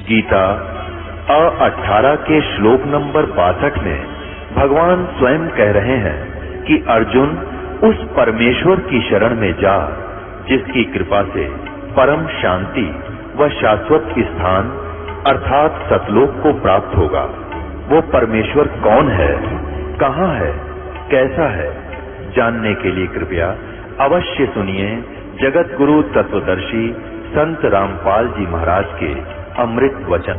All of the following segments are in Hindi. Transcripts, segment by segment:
गीता 18 के श्लोक नंबर 62 में भगवान स्वयं कह रहे हैं कि अर्जुन उस परमेश्वर की शरण में जा जिसकी कृपा से परम शांति व शाश्वत स्थान अर्थात सतलोक को प्राप्त होगा। वो परमेश्वर कौन है, कहाँ है, कैसा है, जानने के लिए कृपया अवश्य सुनिए जगत गुरु तत्वदर्शी संत रामपाल जी महाराज के अमृत वचन।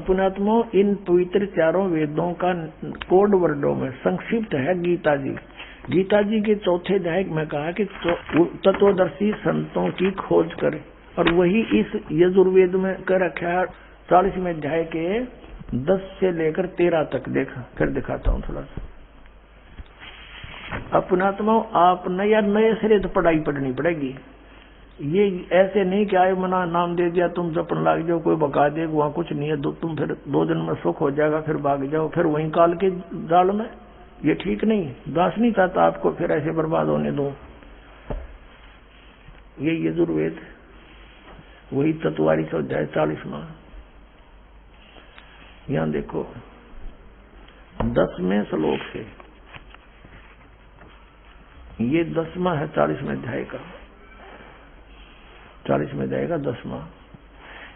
पुणात्मो, इन पवित्र चारों वेदों का कोड वर्डों में संक्षिप्त है गीता जी। गीता जी के चौथे अध्याय में कहा कि तत्वदर्शी संतों की खोज करे, और वही इस यजुर्वेद में कर रखा है 40वें अध्याय के 10 से लेकर 13 तक। कर दिखाता हूँ थोड़ा सा। अब पुणात्मा, आप नए सिरे तो पढ़ाई पढ़नी पड़ेगी। ये ऐसे नहीं कि आए मना नाम दे दिया तुम जपन लाग जाओ, कोई बका दे, वहां कुछ नहीं है, तुम फिर 2 दिन में सुख हो जाएगा, फिर भाग जाओ, फिर वहीं काल के जाल में। ये ठीक नहीं। दास नहीं चाहता आपको फिर ऐसे बर्बाद होने दो। ये यजुर्वेद वही तत्वारी का अध्याय 40वां। यहां देखो 10वें श्लोक से, ये 10वां है 40वें अध्याय का। 40 में जाएगा 10वां।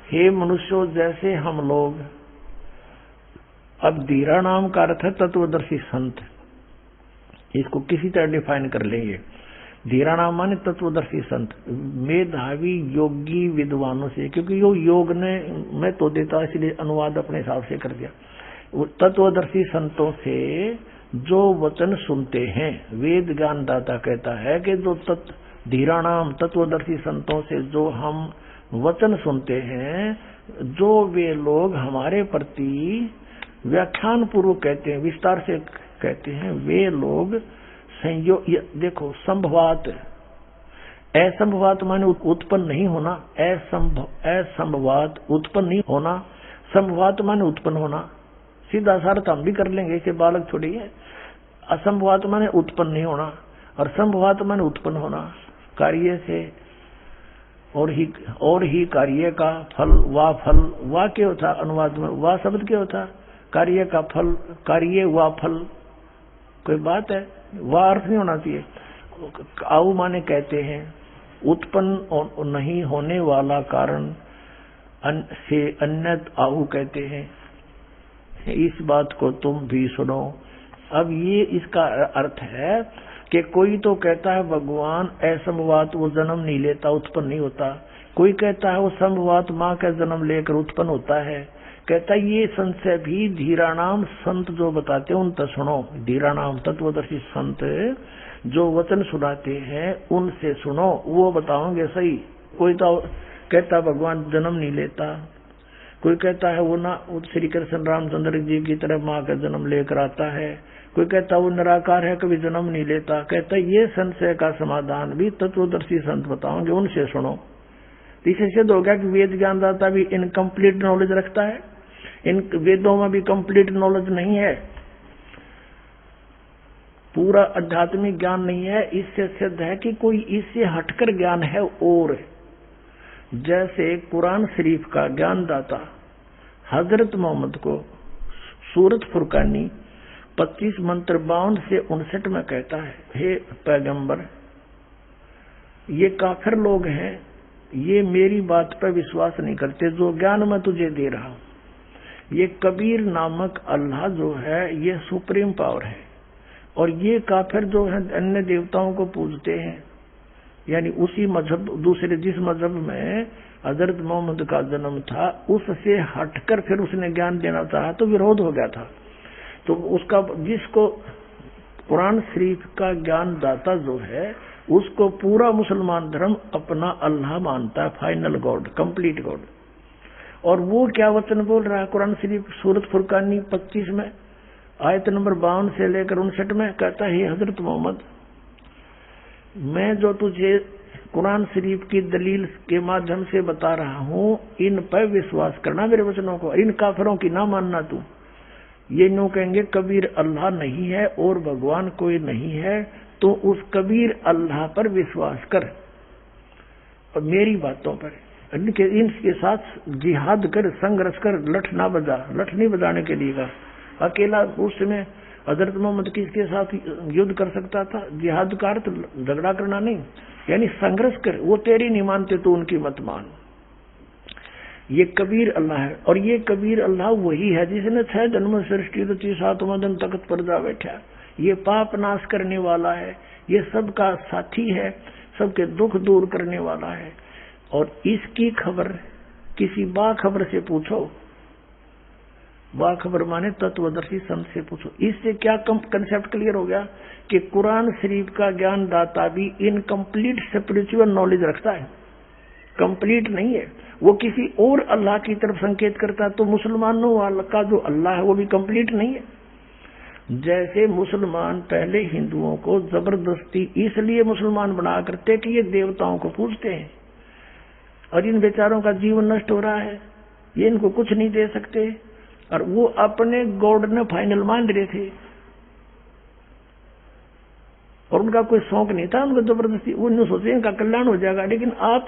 हे मनुष्यों, जैसे हम लोग, अब धीरा नाम का अर्थ है तत्वदर्शी संत। इसको किसी तरह डिफाइन कर लेंगे। धीरा नाम माने तत्वदर्शी संत, मेधावी योगी विद्वानों से, क्योंकि यो योग ने मैं तो देता इसलिए अनुवाद अपने हिसाब से कर दिया। तत्वदर्शी संतों से जो वचन सुनते हैं, वेद ज्ञान दाता कहता है कि जो धीराणाम तत्वदर्शी संतों से जो हम वचन सुनते हैं, जो वे लोग हमारे प्रति व्याख्यान पूर्वक कहते हैं, विस्तार से कहते हैं, वे लोग संयोग। देखो संभवात, असंभवात माने उत्पन्न नहीं होना, असंभवात उत्पन्न नहीं होना, संभवात माने उत्पन्न होना। सीधा सार्थ हम भी कर लेंगे, इसे बालक छोड़िए। असंभवात माने उत्पन्न नहीं होना, और संभवात माने उत्पन्न होना कार्य से, और ही कार्य का फल, वाह क्या होता अनुवाद में, वाह शब्द क्या होता, कार्य का फल, कार्य वा फल, कोई बात है, वाह अर्थ नहीं होना चाहिए। आऊ माने कहते हैं उत्पन्न नहीं होने वाला कारण से अन्यत आहु कहते हैं। इस बात को तुम भी सुनो। अब ये इसका अर्थ है कि कोई तो कहता है भगवान असंभवात वो जन्म नहीं लेता, उत्पन्न नहीं होता। कोई कहता है वो संभवात माँ का जन्म लेकर उत्पन्न होता है। कहता है ये संशय भी धीराणाम संत जो बताते हैं उन तक सुनो। धीराणाम तत्वदर्शी संत जो वचन सुनाते हैं उनसे सुनो, वो बताओगे सही। कोई तो कहता भगवान जन्म नहीं लेता, कोई कहता है वो ना श्री कृष्ण रामचंद्र जी की तरह माँ का जन्म लेकर आता है, कोई कहता वो निराकार है कभी जन्म नहीं लेता। कहता ये संशय का समाधान भी तत्वदर्शी संत बताओगे, उनसे सुनो। इससे सिद्ध हो गया कि वेद ज्ञानदाता भी इनकम्प्लीट नॉलेज रखता है, इन वेदों में भी कंप्लीट नॉलेज नहीं है, पूरा आध्यात्मिक ज्ञान नहीं है। इससे सिद्ध है कि कोई इससे हटकर ज्ञान है। और जैसे कुरान शरीफ का ज्ञानदाता हजरत मोहम्मद को सूरत फुरकानी 25 मंत्र 52 से 59 में कहता है, हे पैगंबर, ये काफिर लोग हैं, ये मेरी बात पर विश्वास नहीं करते जो ज्ञान मैं तुझे दे रहा हूं। ये कबीर नामक अल्लाह जो है ये सुप्रीम पावर है, और ये काफिर जो है अन्य देवताओं को पूजते हैं, यानी उसी मजहब, दूसरे जिस मजहब में हजरत मोहम्मद का जन्म था उससे हटकर फिर उसने ज्ञान देना चाहा तो विरोध हो गया था। तो उसका, जिसको कुरान शरीफ का ज्ञान दाता जो है उसको पूरा मुसलमान धर्म अपना अल्लाह मानता है, फाइनल गॉड, कंप्लीट गॉड। और वो क्या वचन बोल रहा है कुरान शरीफ सूरत फुरकानी 25 में आयत नंबर 52 से लेकर 59 में कहता है, हजरत मोहम्मद मैं जो तुझे कुरान शरीफ की दलील के माध्यम से बता रहा हूँ इन पर विश्वास करना, मेरे वचनों को, इन काफिरों की ना मानना। तू ये नो कहेंगे कबीर अल्लाह नहीं है और भगवान कोई नहीं है, तो उस कबीर अल्लाह पर विश्वास कर और मेरी बातों पर, इनके साथ जिहाद कर, संघर्ष कर, लठ ना बजा। लठ नहीं बजाने के लिए कहा, अकेला उस समय हजरत मोहम्मद किसके साथ युद्ध कर सकता था? जिहाद का अर्थ झगड़ा करना नहीं, यानी संघर्ष कर। वो तेरी नहीं मानते तो उनकी मत मान। ये कबीर अल्लाह है, और ये कबीर अल्लाह वही है जिसने 6 जन्म सृष्टि रची, 7वां दिन तख्त पर जा बैठा। ये पाप नाश करने वाला है, ये सबका साथी है, सबके दुख दूर करने वाला है। और इसकी खबर किसी बाखबर से पूछो, बाखबर माने तत्वदर्शी संत से पूछो। इससे क्या कंसेप्ट क्लियर हो गया कि कुरान शरीफ का ज्ञान दाता भी इनकम्प्लीट स्पिरिचुअल नॉलेज रखता है, कंप्लीट नहीं है। वो किसी और अल्लाह की तरफ संकेत करता है, तो मुसलमानों का जो अल्लाह है वो भी कंप्लीट नहीं है। जैसे मुसलमान पहले हिंदुओं को जबरदस्ती इसलिए मुसलमान बना करते कि ये देवताओं को पूजते हैं और इन बेचारों का जीवन नष्ट हो रहा है, ये इनको कुछ नहीं दे सकते, और वो अपने गॉड ने फाइनल मान रहे थे और उनका कोई शौक नहीं था, उनको जबरदस्ती, उन्होंने सोचे इनका कल्याण हो जाएगा। लेकिन आप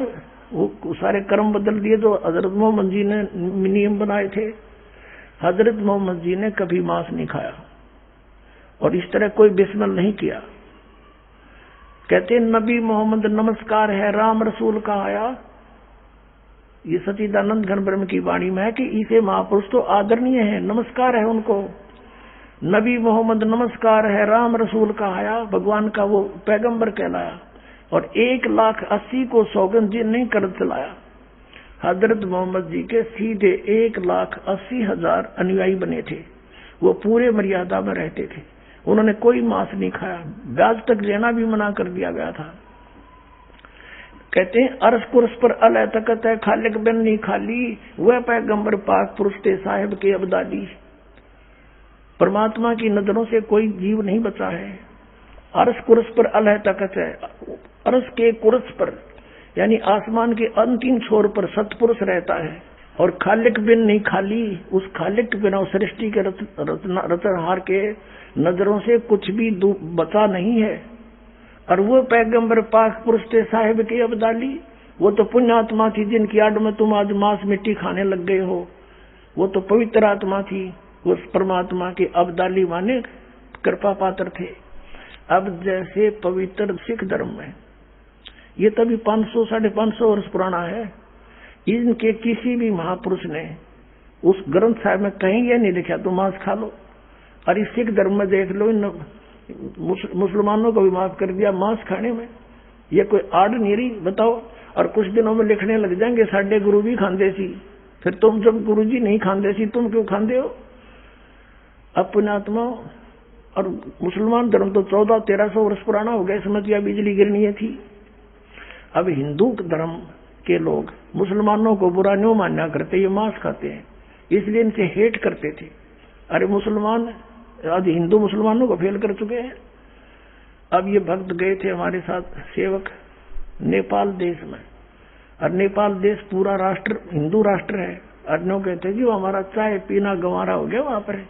वो सारे कर्म बदल दिए जो हजरत मोहम्मद जी ने नियम बनाए थे। हजरत मोहम्मद जी ने कभी मांस नहीं खाया और इस तरह कोई बिस्मिल नहीं किया। कहते नबी मोहम्मद नमस्कार है, राम रसूल का आया। ये सच्चिदानंद घन ब्रह्म की वाणी में है कि इसे महापुरुष तो आदरणीय है, नमस्कार है उनको। नबी मोहम्मद नमस्कार है, राम रसूल का आया, भगवान का वो पैगंबर कहलाया। और 1,80,000 को सौगंध जी नहीं कर चलाया। हजरत मोहम्मद जी के सीधे 1,80,000 अनुयायी बने थे, वो पूरे मर्यादा में रहते थे, उन्होंने कोई मांस नहीं खाया, ब्याज तक लेना भी मना कर दिया गया था। कहते हैं अरस कुरस पर अल तकत है, खालिक बिन नहीं खाली, वह पैगंबर पाक पुरुष थे साहिब के अब्दाली। परमात्मा की नजरों से कोई जीव नहीं बचा है। अरस कुरस पर अल तकत है, अरस के कुरस पर यानी आसमान के अंतिम छोर पर सतपुरुष रहता है। और खालिक बिन नहीं खाली, उस खालिक के बिना, उस सृष्टि के रचनहार के नजरों से कुछ भी बचा नहीं है। और वो पैगंबर पाक पुरुष थे साहिब के अब्दाली, वो तो पुण्यात्मा थी जिनकी आड़ में तुम आज मांस मिट्टी खाने लग गए हो। वो तो पवित्र आत्मा थी, उस परमात्मा के अब्दाली माने कृपा पात्र थे। अब जैसे पवित्र सिख धर्म में, ये तभी 500 550 वर्ष पुराना है, इनके किसी भी महापुरुष ने उस ग्रंथ साहिब में कहीं ये नहीं लिखा तो मांस खा लो। और इस सिख धर्म में देख लो, इन मुसलमानों को भी माफ कर दिया मांस खाने में। ये कोई आड़ नहीं रही, बताओ। और कुछ दिनों में लिखने लग जाएंगे साडे गुरु भी खांदे सी, फिर तुम जब गुरु जी नहीं खांदे सी तुम क्यों खांदे हो? अपने आत्मा। और मुसलमान धर्म तो 1400-1300 वर्ष पुराना हो गया, इसमें तो यह बिजली गिरनी है थी। अब हिंदू धर्म के लोग मुसलमानों को बुरा नहीं मानना करते, ये मांस खाते हैं, इसलिए इनसे हेट करते थे। अरे मुसलमान आज हिंदू मुसलमानों को फेल कर चुके हैं। अब ये भक्त गए थे हमारे साथ सेवक नेपाल देश में, और नेपाल देश पूरा राष्ट्र हिंदू राष्ट्र है। अन्यों कहते कि वो हमारा चाय पीना गंवारा हो गया वहां पर,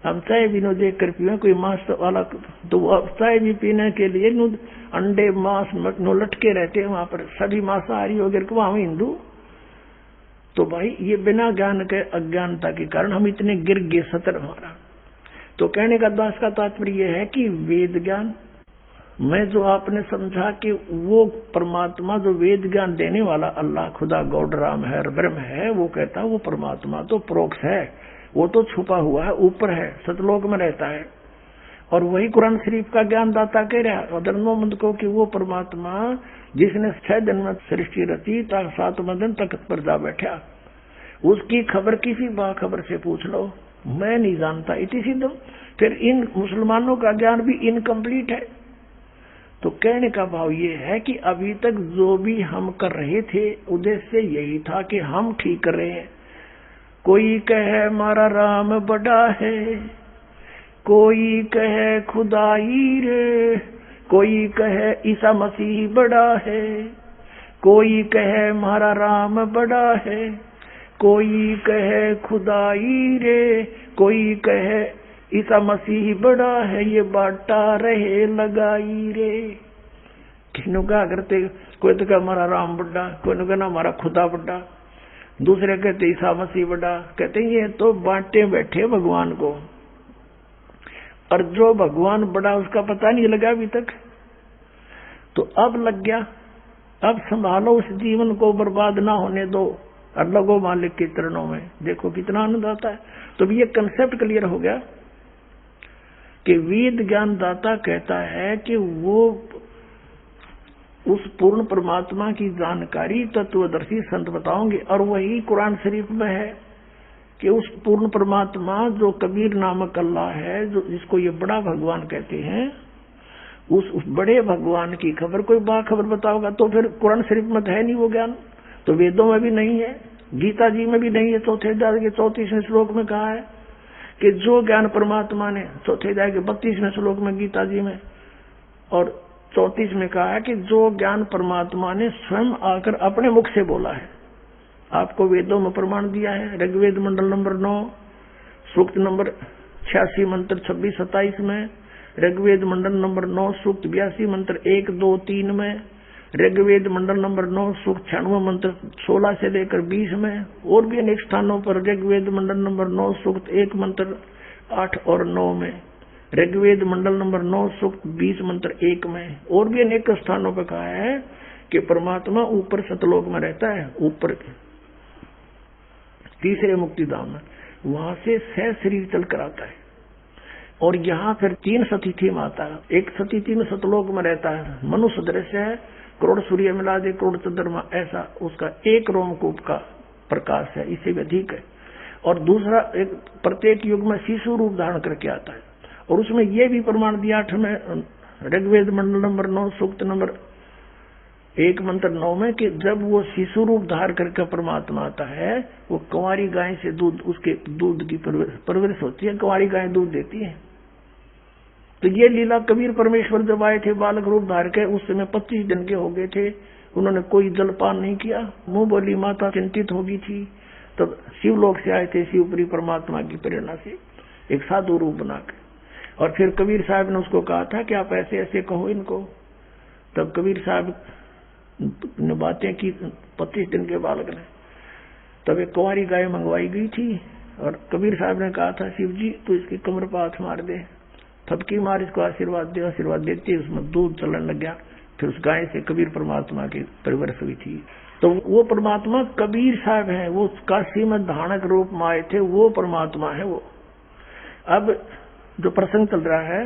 हम चाय भी नो देख कर पिए कोई मांस वाला, तो चाय भी पीने के लिए अंडे मांस नो लटके रहते हैं वहां पर, सभी मांसाहारी हो गए वहां हिंदू। तो भाई ये बिना ज्ञान के, अज्ञानता के कारण हम इतने गिर गए सतर हमारा। तो कहने का दास का तात्पर्य है कि वेद ज्ञान में जो आपने समझा कि वो परमात्मा जो वेद ज्ञान देने वाला अल्लाह खुदा गॉड राम है ब्रह्म है, वो कहता है वो परमात्मा तो प्रोक्ष है, वो तो छुपा हुआ है, ऊपर है, सतलोक में रहता है। और वही कुरान शरीफ का ज्ञान दाता कह रहा धर्मोमंद को कि वो परमात्मा जिसने 6 दिन में सृष्टि रची 7वें दिन तख्त पर जा बैठा, उसकी खबर किसी बाखबर से पूछ लो, मैं नहीं जानता। इति सिद्धम। फिर इन मुसलमानों का ज्ञान भी इनकम्प्लीट है। तो कहने का भाव ये है कि अभी तक जो भी हम कर रहे थे उद्देश्य यही था कि हम ठीक कर रहे हैं। कोई कहे हमारा राम बड़ा है, कोई कहे खुदाई रे, कोई कहे ईसा मसीह बड़ा है, कोई कहे हमारा राम बड़ा है, कोई कहे खुदाई रे, कोई कहे ईसा मसीह बड़ा है, ये बाटा रहे लगाई रे। किन्हों क्या करते, कोई तो कहा हमारा राम बड़ा, कोई तो कहना हमारा खुदा बड़ा, दूसरे कहते ईसा मसीह बड़ा। कहते ये तो बांटे बैठे भगवान को, और जो भगवान बड़ा उसका पता नहीं लगा अभी तक। तो अब लग गया, अब संभालो उस जीवन को, बर्बाद ना होने दो और लगो मालिक के चरणों में। देखो कितना आनंद आता है। तो ये कंसेप्ट क्लियर हो गया कि वेद ज्ञान दाता कहता है कि वो उस पूर्ण परमात्मा की जानकारी तत्वदर्शी संत बताओगे, और वही कुरान शरीफ में है कि उस पूर्ण परमात्मा जो कबीर नामक अल्लाह है, जो जिसको ये बड़ा भगवान कहते हैं, उस बड़े भगवान की खबर कोई बाखबर बताओगा। तो फिर कुरान शरीफ में है नहीं वो ज्ञान, तो वेदों में भी नहीं है, गीता जी में भी नहीं है। चौथे अध्याय के 34वें श्लोक में कहा है कि जो ज्ञान परमात्मा ने, चौथे अध्याय के 32वें श्लोक में गीता जी में, और 34 में कहा है कि जो ज्ञान परमात्मा ने स्वयं आकर अपने मुख से बोला है। आपको वेदों में प्रमाण दिया है। ऋग्वेद मंडल नंबर 9 सूक्त नंबर 86 मंत्र 26-27 में, ऋग्वेद मंडल नंबर 9 सूक्त 82 मंत्र 1, 2, 3 में, ऋग्वेद मंडल नंबर 9 सूक्त 96 मंत्र 16 से लेकर 20 में, और भी अनेक स्थानों पर ऋग्वेद मंडल नंबर 9 सूक्त 1 मंत्र 8 और 9 में, ऋग्वेद मंडल नंबर 9 सूक्त 20 मंत्र 1 में, और भी अनेक स्थानों पर कहा है कि परमात्मा ऊपर सतलोक में रहता है, ऊपर तीसरे मुक्तिधाम में, वहां से सह शरीर चलकर आता है। और यहाँ फिर 3 सतिथि में आता है। एक सती 3 सतलोक में रहता है, मनुष्य दृश्य है, करोड़ सूर्य मिला दे करोड़ चंद्रमा ऐसा उसका एक रोमकूप का प्रकाश है, इससे भी अधिक है। और दूसरा एक प्रत्येक युग में शिशु रूप धारण करके आता है। और उसमें यह भी प्रमाण दिया 8वें ऋग्वेद मंडल नंबर 9 सूक्त नंबर 1 मंत्र 9 में कि जब वो शिशु रूप धारण करके परमात्मा आता है, वो कुंवारी गाय से दूध, उसके दूध की परवरिश होती है, कुंवारी गाय दूध देती है। तो ये लीला कबीर परमेश्वर जब आए थे बालक रूप धार के, उस समय 25 दिन के हो गए थे, उन्होंने कोई जलपान नहीं किया। मुंह बोली माता चिंतित हो गई थी, तब शिवलोक से आए थे, शिवपुरी परमात्मा की प्रेरणा से एक साधु रूप बनाकर। और फिर कबीर साहब ने उसको कहा था कि आप ऐसे ऐसे कहो इनको। तब कबीर साहब ने बातें की 25 दिन के बालक ने। तब एक कुंवारी गाय मंगवाई गई थी, और कबीर साहब ने कहा था शिव जी तो इसकी कमर पर हाथ मार दे, थपकी मार, इसको आशीर्वाद दे। आशीर्वाद देते उसमें दूध चलने लग गया। फिर उस गाय से कबीर परमात्मा की परिवर्ष हुई थी। तो वो परमात्मा कबीर साहब है, वो काशी में धानक रूप में आए थे, वो परमात्मा है वो। अब जो प्रसंग चल रहा है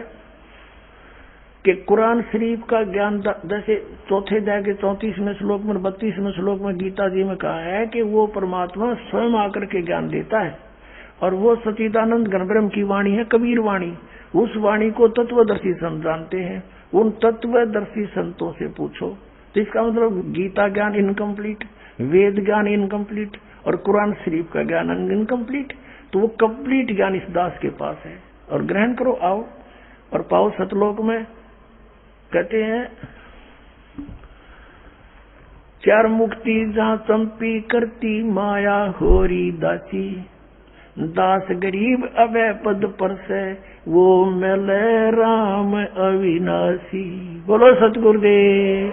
कि कुरान शरीफ का ज्ञान, जैसे चौथे अध्याय के 34वें श्लोक में 32वें श्लोक में गीता जी में कहा है कि वो परमात्मा स्वयं आकर के ज्ञान देता है, और वो सच्चिदानंद घन ब्रह्म की वाणी है, कबीर वाणी। उस वाणी को तत्वदर्शी संत जानते हैं, उन तत्वदर्शी संतों से पूछो। तो इसका मतलब गीता ज्ञान इनकम्प्लीट, वेद ज्ञान इनकम्प्लीट, और कुरान शरीफ का ज्ञान इनकम्प्लीट। तो वो कंप्लीट ज्ञान इस दास के पास है, और ग्रहण करो, आओ और पाओ सतलोक में। कहते हैं 4 मुक्ति जहाँ चंपी करती माया होरी दासी, दास गरीब अभय पद पर से वो मिले राम अविनाशी। बोलो सतगुरुदेव।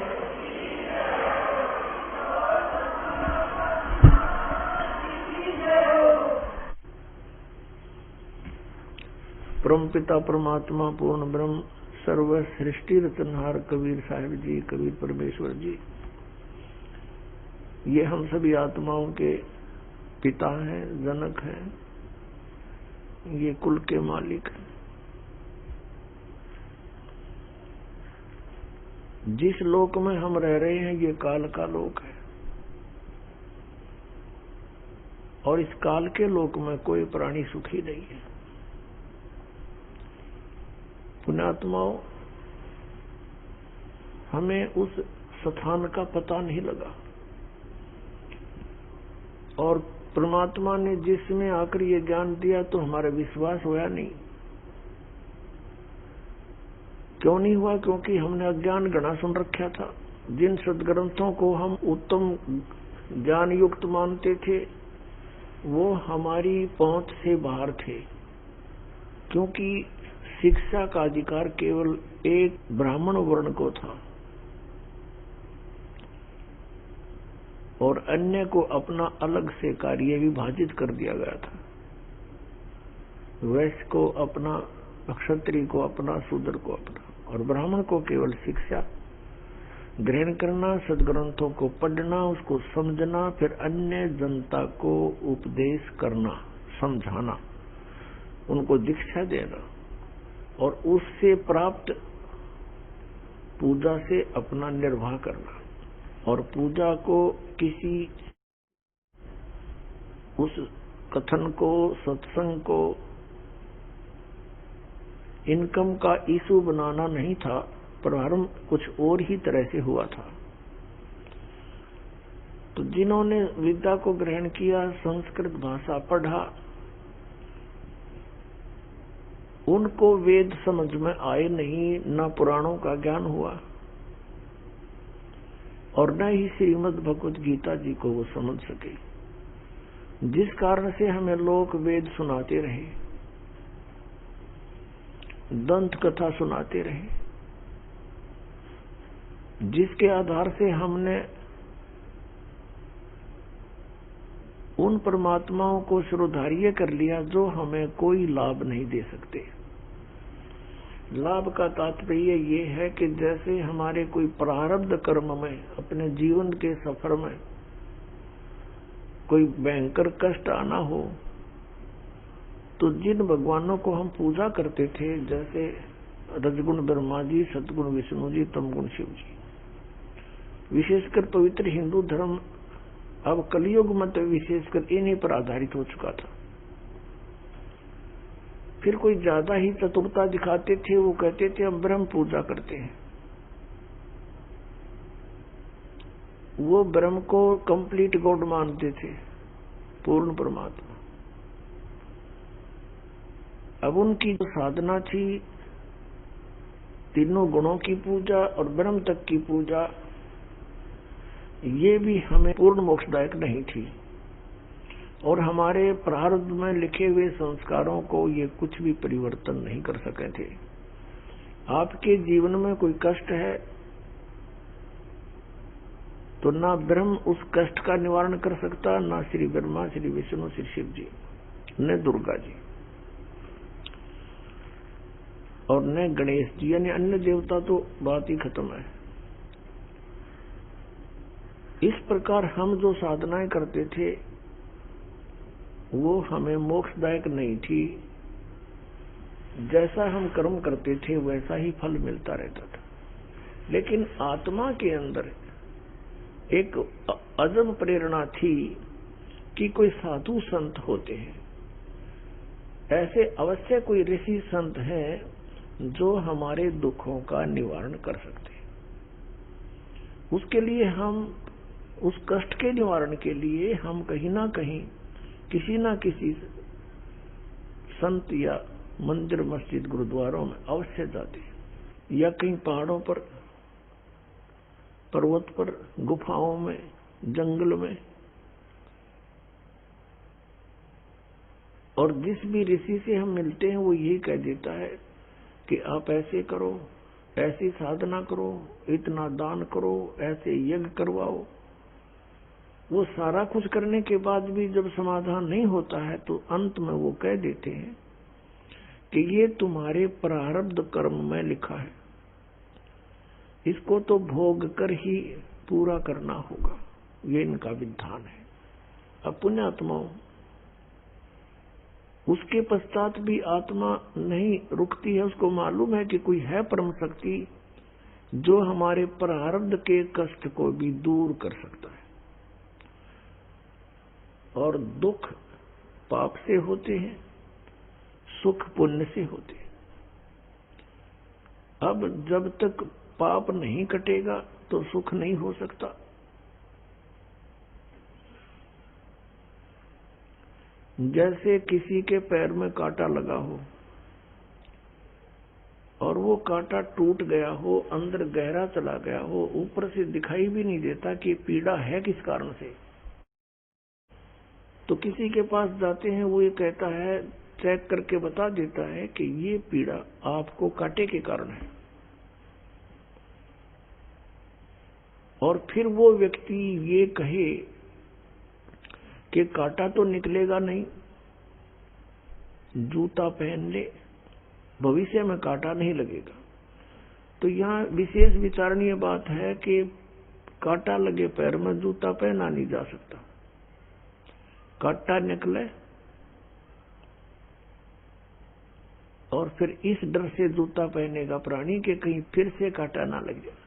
परम पिता परमात्मा पूर्ण ब्रह्म सर्व सृष्टि रचनहार कबीर साहिब जी, कबीर परमेश्वर जी, ये हम सभी आत्माओं के पिता हैं, जनक हैं, ये कुल के मालिक हैं। जिस लोक में हम रह रहे हैं ये काल का लोक है, और इस काल के लोक में कोई प्राणी सुखी नहीं है। पुण्यात्माओं, हमें उस स्थान का पता नहीं लगा, और परमात्मा ने जिसमें आकर ये ज्ञान दिया तो हमारा विश्वास हुआ नहीं। क्यों नहीं हुआ? क्योंकि हमने अज्ञान गणा सुन रखा था। जिन सदग्रंथों को हम उत्तम ज्ञान युक्त मानते थे वो हमारी पहुंच से बाहर थे, क्योंकि शिक्षा का अधिकार केवल एक ब्राह्मण वर्ण को था और अन्य को अपना अलग से कार्य विभाजित कर दिया गया था। वैश्य को अपना, क्षत्रिय को अपना, शूद्र को अपना, और ब्राह्मण को केवल शिक्षा ग्रहण करना, सदग्रंथों को पढ़ना, उसको समझना, फिर अन्य जनता को उपदेश करना, समझाना, उनको दीक्षा देना, और उससे प्राप्त पूजा से अपना निर्वाह करना। और पूजा को किसी उस कथन को, सत्संग को इनकम का इशू बनाना नहीं था, प्रारंभ कुछ और ही तरह से हुआ था। तो जिन्होंने विद्या को ग्रहण किया, संस्कृत भाषा पढ़ा, उनको वेद समझ में आए नहीं, न पुराणों का ज्ञान हुआ और न ही श्रीमद् भगवत गीता जी को वो समझ सके, जिस कारण से हमें लोग वेद सुनाते रहे, दंत कथा सुनाते रहे, जिसके आधार से हमने उन परमात्माओं को शिरोधार्य कर लिया जो हमें कोई लाभ नहीं दे सकते। लाभ का तात्पर्य ये है कि जैसे हमारे कोई प्रारब्ध कर्म में, अपने जीवन के सफर में कोई भयंकर कष्ट आना हो, तो जिन भगवानों को हम पूजा करते थे, जैसे रजगुण ब्रह्मा जी, सतगुण विष्णु जी, तमगुण शिव जी, विशेषकर पवित्र हिंदू धर्म अब कलयुग में तो विशेषकर इन्हीं पर आधारित हो चुका था। फिर कोई ज्यादा ही चतुरता दिखाते थे, वो कहते थे हम ब्रह्म पूजा करते हैं। वो ब्रह्म को कंप्लीट गॉड मानते थे, पूर्ण परमात्मा। अब उनकी जो साधना थी, तीनों गुणों की पूजा और ब्रह्म तक की पूजा, ये भी हमें पूर्ण मोक्षदायक नहीं थी, और हमारे प्रारब्ध में लिखे हुए संस्कारों को ये कुछ भी परिवर्तन नहीं कर सके थे। आपके जीवन में कोई कष्ट है तो ना ब्रह्म उस कष्ट का निवारण कर सकता, ना श्री ब्रह्मा, श्री विष्णु, श्री शिव जी, न दुर्गा जी, और न गणेश जी, यानी अन्य देवता तो बात ही खत्म है। इस प्रकार हम जो साधनाएं करते थे वो हमें मोक्षदायक नहीं थी। जैसा हम कर्म करते थे वैसा ही फल मिलता रहता था। लेकिन आत्मा के अंदर एक अजब प्रेरणा थी कि कोई साधु संत होते हैं, ऐसे अवश्य कोई ऋषि संत हैं जो हमारे दुखों का निवारण कर सकते हैं। उसके लिए हम, उस कष्ट के निवारण के लिए हम कहीं ना कहीं किसी ना किसी संत या मंदिर, मस्जिद, गुरुद्वारों में अवश्य जाते हैं, या कहीं पहाड़ों पर, पर्वत पर, गुफाओं में, जंगल में। और जिस भी ऋषि से हम मिलते हैं वो यही कह देता है कि आप ऐसे करो, ऐसी साधना करो, इतना दान करो, ऐसे यज्ञ करवाओ। वो सारा कुछ करने के बाद भी जब समाधान नहीं होता है तो अंत में वो कह देते हैं कि ये तुम्हारे प्रारब्ध कर्म में लिखा है, इसको तो भोग कर ही पूरा करना होगा, ये इनका विधान है। अब पुण्यात्माओं, उसके पश्चात भी आत्मा नहीं रुकती है। उसको मालूम है कि कोई है परम शक्ति जो हमारे प्रारब्ध के कष्ट को भी दूर कर सकता है। और दुख पाप से होते हैं, सुख पुण्य से होते हैं। अब जब तक पाप नहीं कटेगा तो सुख नहीं हो सकता। जैसे किसी के पैर में कांटा लगा हो और वो कांटा टूट गया हो, अंदर गहरा चला गया हो, ऊपर से दिखाई भी नहीं देता कि पीड़ा है किस कारण से, तो किसी के पास जाते हैं, वो ये कहता है, चेक करके बता देता है कि ये पीड़ा आपको कांटे के कारण है। और फिर वो व्यक्ति ये कहे कि कांटा तो निकलेगा नहीं, जूता पहन ले, भविष्य में कांटा नहीं लगेगा। तो यहाँ विशेष विचारणीय बात है कि कांटा लगे पैर में जूता पहना नहीं जा सकता। कांटा निकले और फिर इस डर से जूता पहनेगा प्राणी कि कहीं फिर से कांटा ना लग जाए।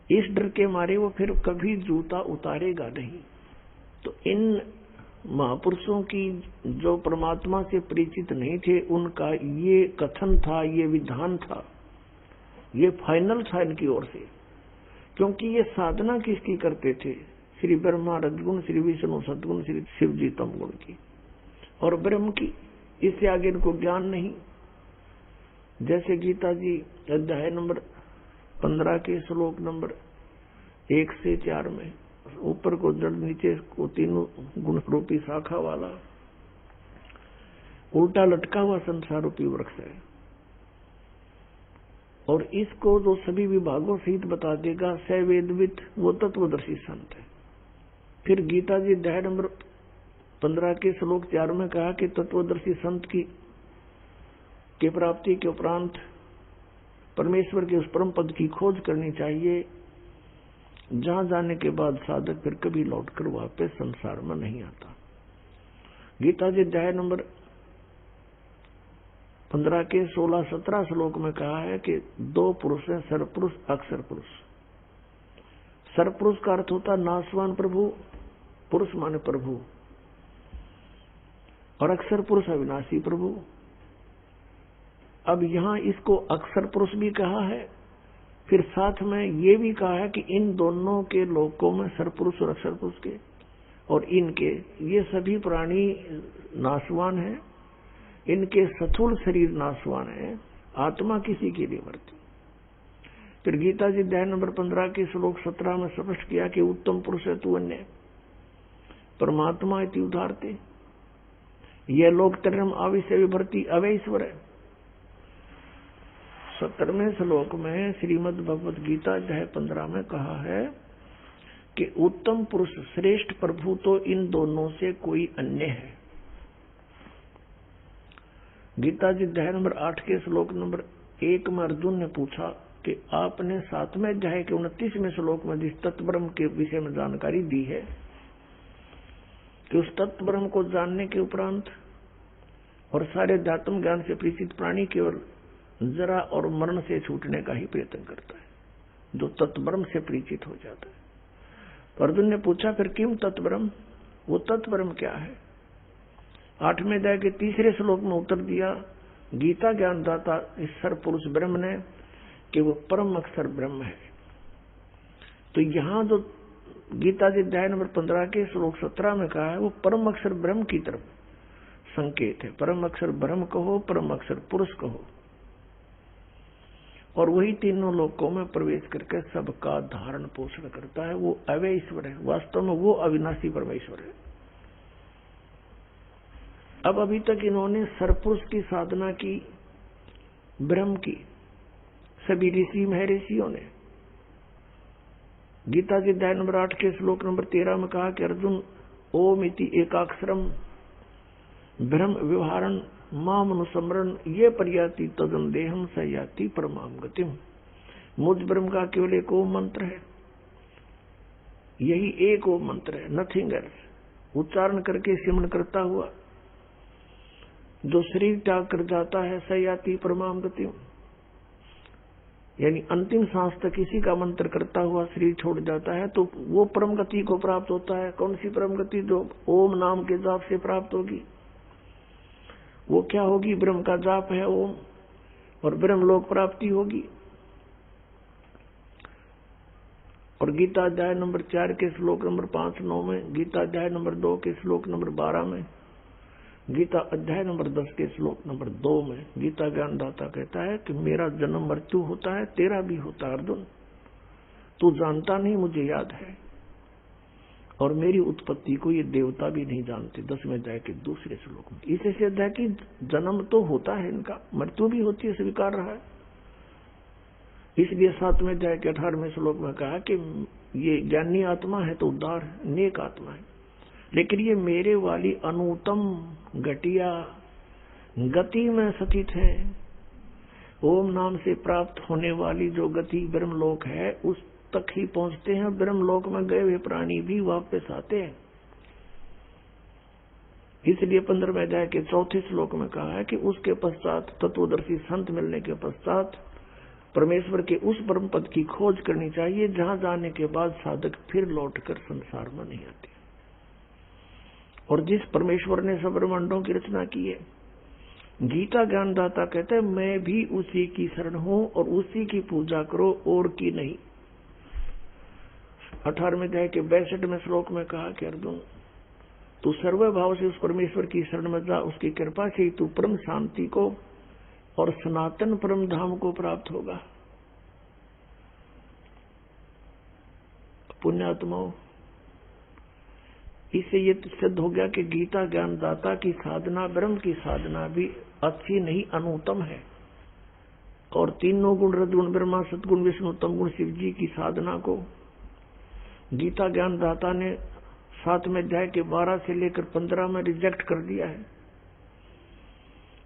इस डर के मारे वो फिर कभी जूता उतारेगा नहीं। तो इन महापुरुषों की जो परमात्मा से परिचित नहीं थे, उनका ये कथन था, ये विधान था, ये फाइनल था इनकी ओर से। क्योंकि ये साधना किसकी करते थे? श्री ब्रह्मा रजगुण, श्री विष्णु सद्गुण, श्री शिव जी तमगुण की, और ब्रह्म की। इससे आगे इनको ज्ञान नहीं। जैसे गीता जी अध्याय नंबर 15 के श्लोक नंबर 1 से 4 में, ऊपर को जड़, नीचे को तीनों गुण रूपी शाखा वाला उल्टा लटका हुआ संसार रूपी वृक्ष है, और इसको जो सभी विभागों सहित बता देगा स वेदविद, वो तत्वदर्शी संत है। फिर गीता जी अध्याय नंबर 15 के श्लोक 4 में कहा कि तत्वदर्शी संत की प्राप्ति के उपरांत परमेश्वर के उस परम पद की खोज करनी चाहिए, जहां जाने के बाद साधक फिर कभी लौटकर वापस संसार में नहीं आता। गीता जी अध्याय नंबर 15 के 16-17 श्लोक में कहा है कि 2 पुरुष हैं, सरपुरुष अक्षर पुरुष। सरपुरुष का अर्थ होता नाशवान प्रभु, पुरुष माने प्रभु, और अक्षर पुरुष अविनाशी प्रभु। अब यहां इसको अक्षर पुरुष भी कहा है, फिर साथ में ये भी कहा है कि इन दोनों के लोकों में सरपुरुष और अक्षर पुरुष के और इनके, ये सभी प्राणी नाशवान हैं, इनके स्थूल शरीर नाशवान है, आत्मा किसी की नहीं मरती। फिर गीता जी अध्याय नंबर 15 के श्लोक 17 में स्पष्ट किया कि उत्तम पुरुष है तू अन्य, परमात्मा इति उदारते, यह लोक तरम आविष्य विभर्ति अवैश्वर है। 17वें श्लोक में श्रीमद् भगवत गीता अध्याय 15 में कहा है कि उत्तम पुरुष श्रेष्ठ प्रभु तो इन दोनों से कोई अन्य है। गीता जी अध्याय नंबर 8 के श्लोक नंबर 1 में अर्जुन ने पूछा कि आपने 7वें अध्याय के 29वें श्लोक में जिस तत्व ब्रह्म के विषय में जानकारी दी है कि उस तत्व ब्रह्म को जानने के उपरांत और सारे अध्यात्म ज्ञान से परिचित प्राणी केवल जरा और मरण से छूटने का ही प्रयत्न करता है, जो तत्व ब्रह्म से परिचित हो जाता है। तो अर्जुन ने पूछा फिर किम तत्व ब्रह्म, वो तत्व ब्रह्म क्या है? 8वें अध्याय के 3रे श्लोक में उत्तर दिया गीता ज्ञानदाता इस सरपुरुष ब्रह्म ने कि वो परम अक्षर ब्रह्म है। तो यहाँ जो गीता जी अध्याय नंबर 15 के श्लोक 17 में कहा है वो परम अक्षर ब्रह्म की तरफ संकेत है। परम अक्षर ब्रह्म कहो, परम अक्षर पुरुष कहो, और वही तीनों लोकों में प्रवेश करके सबका धारण पोषण करता है। वो अव्यय ईश्वर है, वास्तव में वो अविनाशी परमेश्वर है। अब अभी तक इन्होंने सरपुरुष की साधना की, ब्रह्म की, सभी ऋषि महर्षियों ने। गीता जी अध्याय नंबर 8 के श्लोक नंबर 13 में कहा कि अर्जुन ओम इति एकाक्षरम ब्रह्म व्यवहारण माम अनुस्मरण ये पर्याति तदन देहम सयाति परमाम गतिम। मुझ ब्रह्म का केवल एक ओम मंत्र है, यही एक ओम मंत्र है, नथिंग एल्स। उच्चारण करके सिमरण करता हुआ जो शरीर त्याग कर जाता है सयाति परमाम गतिम, यानी अंतिम सांस तक इसी का मंत्र करता हुआ शरीर छोड़ जाता है, तो वो परम गति को प्राप्त होता है। कौन सी परम गति? जो ओम नाम के जाप से प्राप्त होगी। वो क्या होगी? ब्रह्म का जाप है ओम, और ब्रह्म लोक प्राप्ति होगी। और गीता अध्याय नंबर 4 के श्लोक नंबर 5-9 में, गीता अध्याय नंबर 2 के श्लोक नंबर 12 में, गीता अध्याय नंबर 10 के श्लोक नंबर 2 में गीता ज्ञानदाता कहता है कि मेरा जन्म मृत्यु होता है, तेरा भी होता है अर्जुन, तू जानता नहीं, मुझे याद है। और मेरी उत्पत्ति को ये देवता भी नहीं जानते। 10वें अध्याय के दूसरे श्लोक में। इसे अध्याय की जन्म तो होता है इनका, मृत्यु भी होती है, स्वीकार रहा है। इसलिए 7वें अध्याय के 18वें श्लोक में कहा कि ये ज्ञानी आत्मा है तो उदार है, नेक आत्मा है, लेकिन ये मेरे वाली अनुत्तम घटिया गति में स्थित है। ओम नाम से प्राप्त होने वाली जो गति ब्रह्मलोक है, उस तक ही पहुंचते हैं। ब्रह्मलोक में गए हुए प्राणी भी वापस आते हैं। इसलिए 15वें अध्याय के 4थे श्लोक में कहा है कि उसके पश्चात तत्वदर्शी संत मिलने के पश्चात परमेश्वर के उस परम पद की खोज करनी चाहिए, जहां जाने के बाद साधक फिर लौटकर संसार में नहीं आते। और जिस परमेश्वर ने सब ब्रह्मांडों की रचना की है, गीता ज्ञानदाता कहते हैं मैं भी उसी की शरण हूं और उसी की पूजा करो और की नहीं। 18वें अध्याय के 62वें श्लोक में कहा कि अर्जुन, तू सर्वभाव से उस परमेश्वर की शरण में जा, उसकी कृपा से तू परम शांति को और सनातन परम धाम को प्राप्त होगा। पुण्यात्माओं, इससे ये सिद्ध हो गया कि गीता ज्ञानदाता की साधना, ब्रह्म की साधना भी अच्छी नहीं, अनुत्तम है। और तीनों गुण, रजगुण ब्रह्मा, सतगुण विष्णु, उत्तम गुण शिव जी की साधना को गीता ज्ञानदाता ने 7वें अध्याय के 12 से लेकर 15 में रिजेक्ट कर दिया है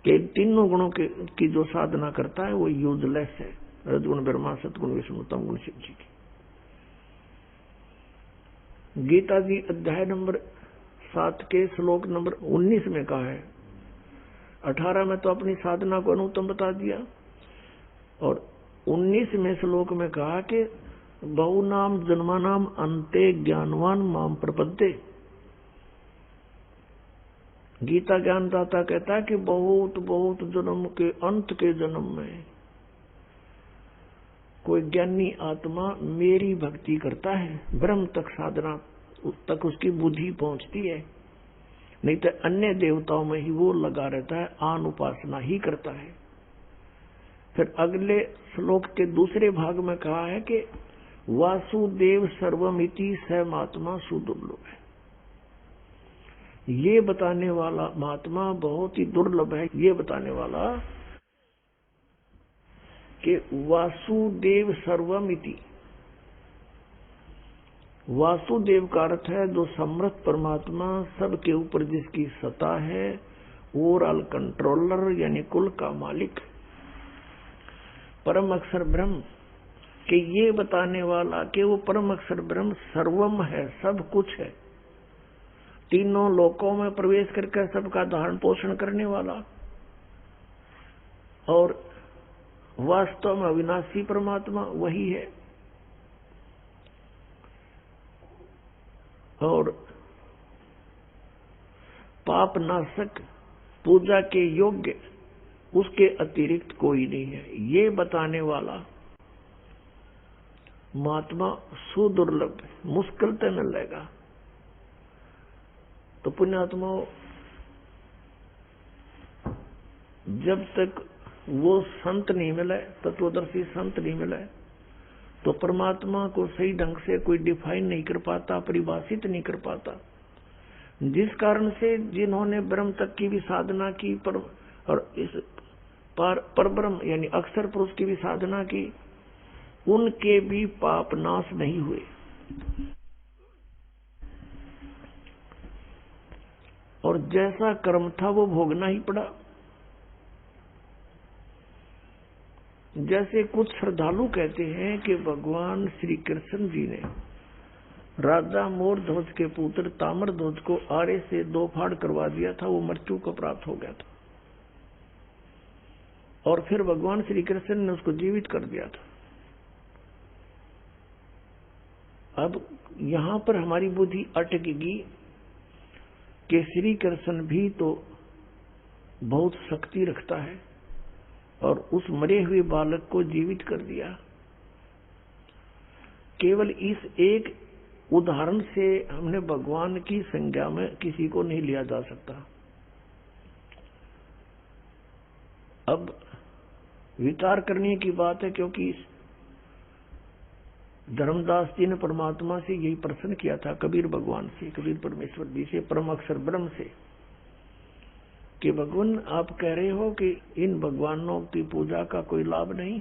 कि तीनों गुणों की जो साधना करता है वो यूजलेस है। रजगुण ब्रह्मा, सतगुण विष्णु, उत्तम गुण शिव जी की। गीता जी अध्याय नंबर 7 के श्लोक नंबर 19 में कहा है। 18 में तो अपनी साधना को अनुत्तम बता दिया, और 19वें श्लोक में कहा कि बहुनाम जन्मानाम अंते ज्ञानवान माम प्रपद्ये। गीता ज्ञानदाता कहता है कि बहुत बहुत जन्म के अंत के जन्म में कोई ज्ञानी आत्मा मेरी भक्ति करता है, ब्रह्म तक साधना तक उसकी बुद्धि पहुंचती है, नहीं तो अन्य देवताओं में ही वो लगा रहता है, आन उपासना ही करता है। फिर अगले श्लोक के दूसरे भाग में कहा है कि वासुदेव सर्वमिति स महात्मा सुदुर्लभ है। ये बताने वाला महात्मा बहुत ही दुर्लभ है। ये बताने वाला कि वासुदेव सर्वमिति, वासुदेव का अर्थ है जो समर्थ परमात्मा, सबके ऊपर जिसकी सत्ता है, ओवरऑल कंट्रोलर यानी कुल का मालिक, परम अक्षर ब्रह्म कि ये बताने वाला कि वो परम अक्षर ब्रह्म सर्वम है, सब कुछ है, तीनों लोकों में प्रवेश करके सबका धारण पोषण करने वाला, और वास्तव में अविनाशी परमात्मा वही है। और पाप नाशक, पूजा के योग्य उसके अतिरिक्त कोई नहीं है, ये बताने वाला महात्मा सुदुर्लभ, मुश्किल से मिलेगा। तो पुण्यात्माओं, जब तक वो संत नहीं मिले, तत्वदर्शी संत नहीं मिले, तो परमात्मा को सही ढंग से कोई डिफाइन नहीं कर पाता, परिभाषित नहीं कर पाता। जिस कारण से जिन्होंने ब्रह्म तक की भी साधना की और इस पर ब्रह्म यानी अक्षर पुरुष की भी साधना की, उनके भी पाप नाश नहीं हुए। और जैसा कर्म था वो भोगना ही पड़ा। जैसे कुछ श्रद्धालु कहते हैं कि भगवान श्री कृष्ण जी ने राजा मोर ध्वज के पुत्र ताम्र ध्वज को आरे से 2 फाड़ करवा दिया था, वो मृत्यु को प्राप्त हो गया था, और फिर भगवान श्री कृष्ण ने उसको जीवित कर दिया था। अब यहां पर हमारी बुद्धि अटकेगी कि श्री कृष्ण भी तो बहुत शक्ति रखता है और उस मरे हुए बालक को जीवित कर दिया। केवल इस एक उदाहरण से हमने भगवान की संज्ञा में किसी को नहीं लिया जा सकता। अब विचार करने की बात है, क्योंकि धर्मदास जी ने परमात्मा से यही प्रश्न किया था, कबीर भगवान से, कबीर परमेश्वर जी से, परम अक्षर ब्रह्म से, कि भगवान आप कह रहे हो कि इन भगवानों की पूजा का कोई लाभ नहीं,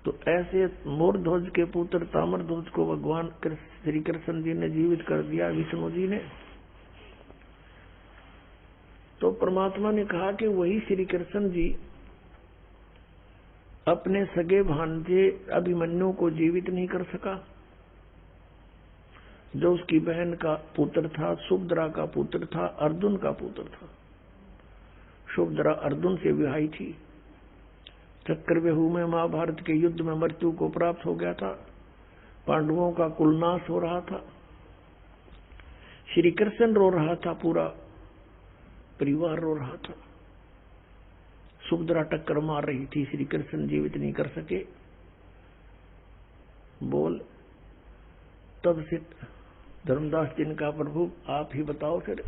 तो ऐसे मोर ध्वज के पुत्र ताम्र ध्वज को भगवान श्री कृष्ण जी ने जीवित कर दिया, विष्णु जी ने। तो परमात्मा ने कहा कि वही श्री कृष्ण जी अपने सगे भांजे अभिमन्यु को जीवित नहीं कर सका, जो उसकी बहन का पुत्र था, सुभद्रा का पुत्र था, अर्जुन का पुत्र था। सुभद्रा अर्जुन से विवाही थी। चक्रव्यूह में महाभारत के युद्ध में मृत्यु को प्राप्त हो गया था, पांडवों का कुलनाश हो रहा था, श्री कृष्ण रो रहा था, पूरा परिवार रो रहा था। सुभद्रा टक्कर मार रही थी, श्री कृष्ण जीवित नहीं कर सके। बोल तब से धर्मदास जी ने कहा, प्रभु आप ही बताओ फिर।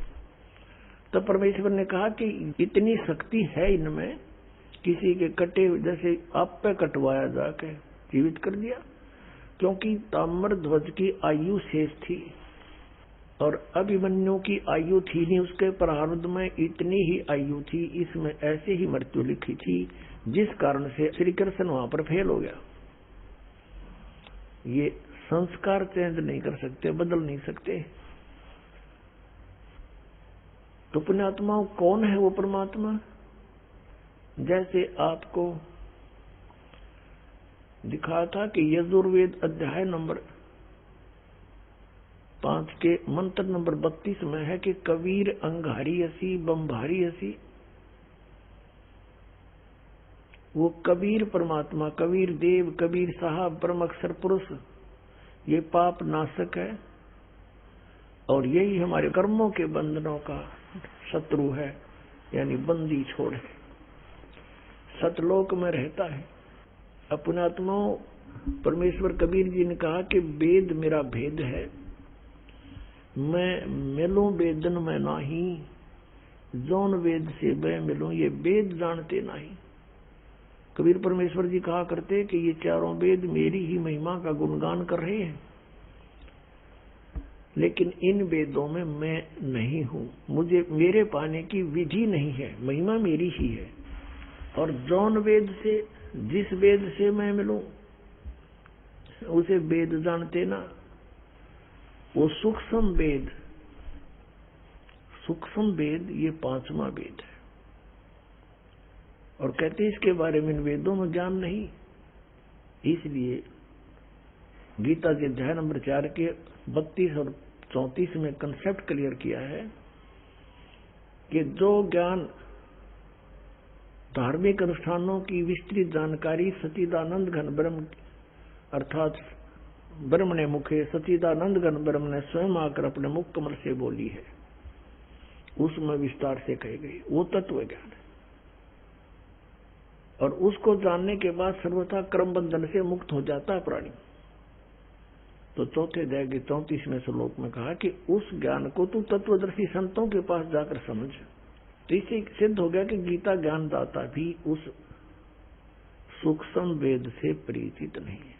तब परमेश्वर ने कहा कि इतनी शक्ति है इनमें, किसी के कटे जैसे आप पे कटवाया जाके जीवित कर दिया, क्योंकि ताम्र ध्वज की आयु शेष थी और अभिमन्यु की आयु थी नहीं, उसके प्रारब्ध में इतनी ही आयु थी, इसमें ऐसे ही मृत्यु लिखी थी, जिस कारण से श्री कृष्ण वहां पर फेल हो गया। ये संस्कार चेंज नहीं कर सकते, बदल नहीं सकते। तो पुण्यात्मा कौन है वो परमात्मा? जैसे आपको दिखा था कि यजुर्वेद अध्याय नंबर 5 के मंत्र नंबर 32 में है कि कबीर अंगारी हसी बम्भारी हसी। वो कबीर परमात्मा, कबीर देव, कबीर साहब, परम अक्षर पुरुष, ये पाप नाशक है और यही हमारे कर्मों के बंधनों का शत्रु है, यानी बंदी छोड़ है, सतलोक में रहता है। अपने आत्माओं परमेश्वर कबीर जी ने कहा कि वेद मेरा भेद है, मैं मिलूं वेदन में नाही, जौन वेद से मैं मिलूं ये वेद जानते नहीं। कबीर परमेश्वर जी कहा करते कि ये चारों वेद मेरी ही महिमा का गुणगान कर रहे हैं, लेकिन इन वेदों में मैं नहीं हूं, मुझे मेरे पाने की विधि नहीं है, महिमा मेरी ही है। और जौन वेद से, जिस वेद से मैं मिलूं उसे वेद जानते ना। वो सूक्ष्म वेद, सूक्ष्म वेद ये 5वां वेद है, और कहते इसके बारे में इन वेदों में ज्ञान नहीं। इसलिए गीता के अध्याय नंबर 4 के 32 और 34 में कंसेप्ट क्लियर किया है कि जो ज्ञान धार्मिक अनुष्ठानों की विस्तृत जानकारी सच्चिदानंद घन ब्रह्म अर्थात ब्रह्म ने मुखे सच्चिदानंद घन ब्रह्म ने स्वयं आकर अपने मुख कमल से बोली है, उसमें विस्तार से कही गई, वो तत्व ज्ञान है। और उसको जानने के बाद सर्वथा कर्म बंधन से मुक्त हो जाता है प्राणी। तो चौथे अध्याय के 34वें श्लोक में कहा कि उस ज्ञान को तू तत्वदर्शी संतों के पास जाकर समझ। तो इससे सिद्ध हो गया कि गीता ज्ञानदाता भी उस सूक्ष्म वेद से परिचित नहीं है।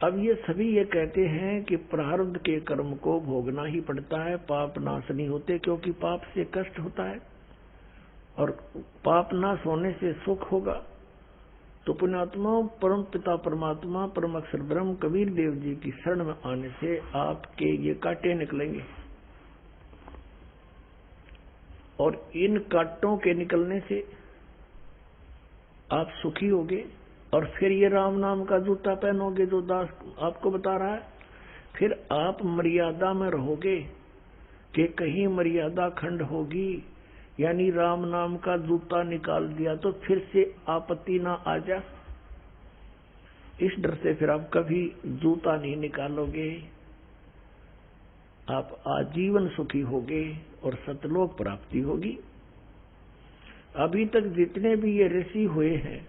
अब ये सभी ये कहते हैं कि प्रारब्ध के कर्म को भोगना ही पड़ता है, पाप नाश नहीं होते, क्योंकि पाप से कष्ट होता है और पाप नाश होने से सुख होगा। तो पुण्यात्मा परम पिता परमात्मा परम अक्षर ब्रह्म कबीर देव जी की शरण में आने से आपके ये कांटे निकलेंगे और इन कांटों के निकलने से आप सुखी होगे और फिर ये राम नाम का जूता पहनोगे जो दास आपको बता रहा है। फिर आप मर्यादा में रहोगे कि कहीं मर्यादा खंड होगी, यानी राम नाम का जूता निकाल दिया तो फिर से आपत्ति ना आ जा। इस डर से फिर आप कभी जूता नहीं निकालोगे, आप आजीवन सुखी होगे और सतलोक प्राप्ति होगी। अभी तक जितने भी ये ऋषि हुए हैं,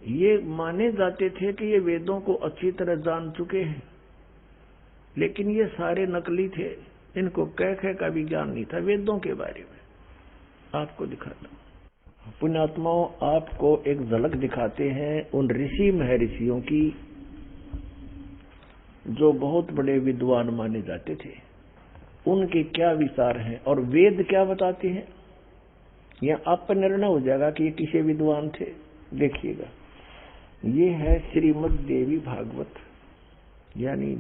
ये माने जाते थे कि ये वेदों को अच्छी तरह जान चुके हैं, लेकिन ये सारे नकली थे, इनको कह का भी ज्ञान नहीं था वेदों के बारे में। आपको दिखाता हूं, पुण्यात्माओं, आपको एक झलक दिखाते हैं उन ऋषि महर्षियों की जो बहुत बड़े विद्वान माने जाते थे। उनके क्या विचार हैं और वेद क्या बताते हैं, यह आप पर निर्णय हो जाएगा कि ये किसे विद्वान थे। देखिएगा, ये है श्रीमद् देवी भागवत यानी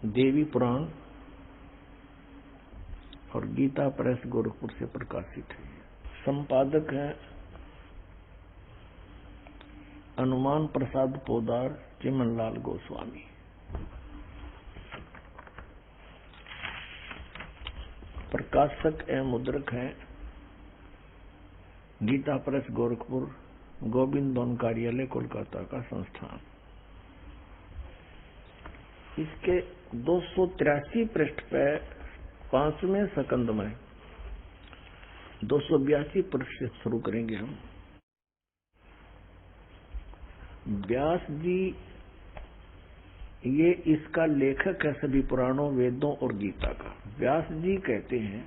देवी पुराण और गीता प्रेस गोरखपुर से प्रकाशित है। संपादक है हनुमान प्रसाद पोदार, चिमनलाल गोस्वामी। प्रकाशक एवं मुद्रक हैं गीता प्रेस गोरखपुर, गोविंद भवन कार्यालय कोलकाता का संस्थान। इसके 283 पृष्ठ पे 5वें सकंद में 282 पृष्ठ से शुरू करेंगे हम। व्यास जी ये इसका लेखक है सभी पुराणों, वेदों और गीता का। व्यास जी कहते हैं,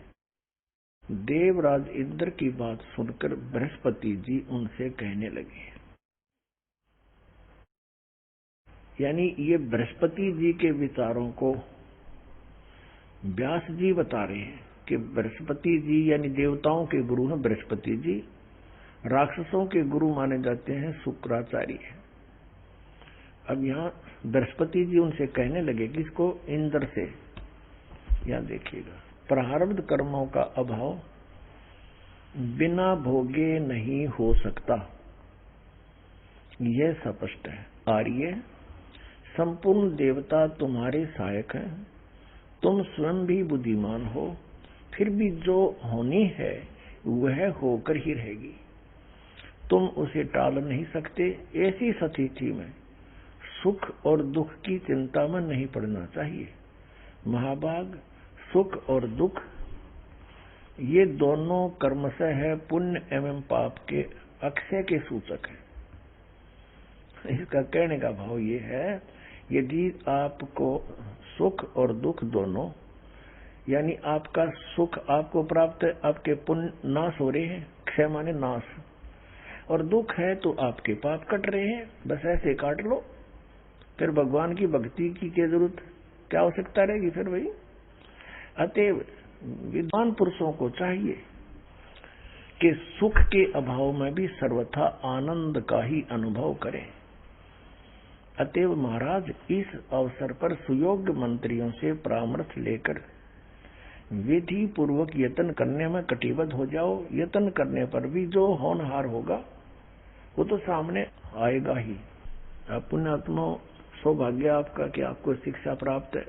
देवराज इंद्र की बात सुनकर बृहस्पति जी उनसे कहने लगे, यानी ये बृहस्पति जी के विचारों को व्यास जी बता रहे हैं कि बृहस्पति जी यानी देवताओं के गुरु हैं बृहस्पति जी, राक्षसों के गुरु माने जाते हैं शुक्राचार्य। अब यहाँ बृहस्पति जी उनसे कहने लगे कि इसको इंद्र से, यहाँ देखिएगा, प्रारब्ध कर्मों का अभाव बिना भोगे नहीं हो सकता, यह स्पष्ट है। आर्य, संपूर्ण देवता तुम्हारे सहायक हैं, तुम स्वयं भी बुद्धिमान हो, फिर भी जो होनी है वह होकर ही रहेगी, तुम उसे टाल नहीं सकते। ऐसी स्थिति में सुख और दुख की चिंता में नहीं पड़ना चाहिए। महाभाग, सुख और दुख ये दोनों कर्मशः है पुण्य एवं पाप के अक्षय के सूचक है। इसका कहने का भाव ये है, यदि आपको सुख और दुख दोनों, यानी आपका सुख आपको प्राप्त है, आपके पुण्य नाश हो रहे हैं, क्षय माने नाश, और दुख है तो आपके पाप कट रहे हैं, बस ऐसे काट लो, फिर भगवान की भक्ति की क्या जरूरत, क्या आवश्यकता रहेगी फिर भाई। अतएव विद्वान पुरुषों को चाहिए कि सुख के अभाव में भी सर्वथा आनंद का ही अनुभव करें। अतएव महाराज इस अवसर पर सुयोग्य मंत्रियों से परामर्श लेकर विधि पूर्वक यत्न करने में कटिबद्ध हो जाओ। यत्न करने पर भी जो होनहार होगा वो तो सामने आएगा ही। पुण्यात्मा, सौभाग्य आपका कि आपको शिक्षा प्राप्त है,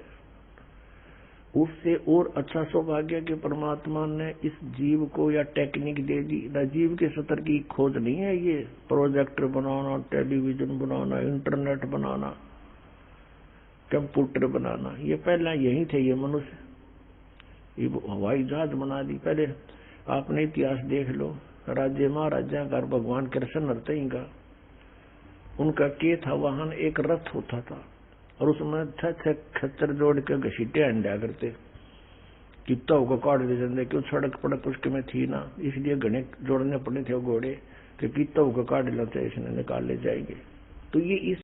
उससे और अच्छा सौभाग्य कि परमात्मा ने इस जीव को या टेक्निक दे दी। जीव के स्तर की खोज नहीं है ये, प्रोजेक्टर बनाना, टेलीविजन बनाना, इंटरनेट बनाना, कंप्यूटर बनाना, ये पहले यही थे ये मनुष्य। ये हवाई जहाज बना दी। पहले आपने इतिहास देख लो, राज्य महाराजा का भगवान कृष्ण नरतई का, उनका के था वाहन, एक रथ होता था और उसमें 6 खच्चर जोड़ के घसीटे अंडा करते, कितना को काट दे जाते, क्यों सड़क पड़क उसके में थी ना, इसलिए घने जोड़ने पड़े थे घोड़े कि कितना को काट लेते इसने निकाल ले जाएंगे। तो ये इस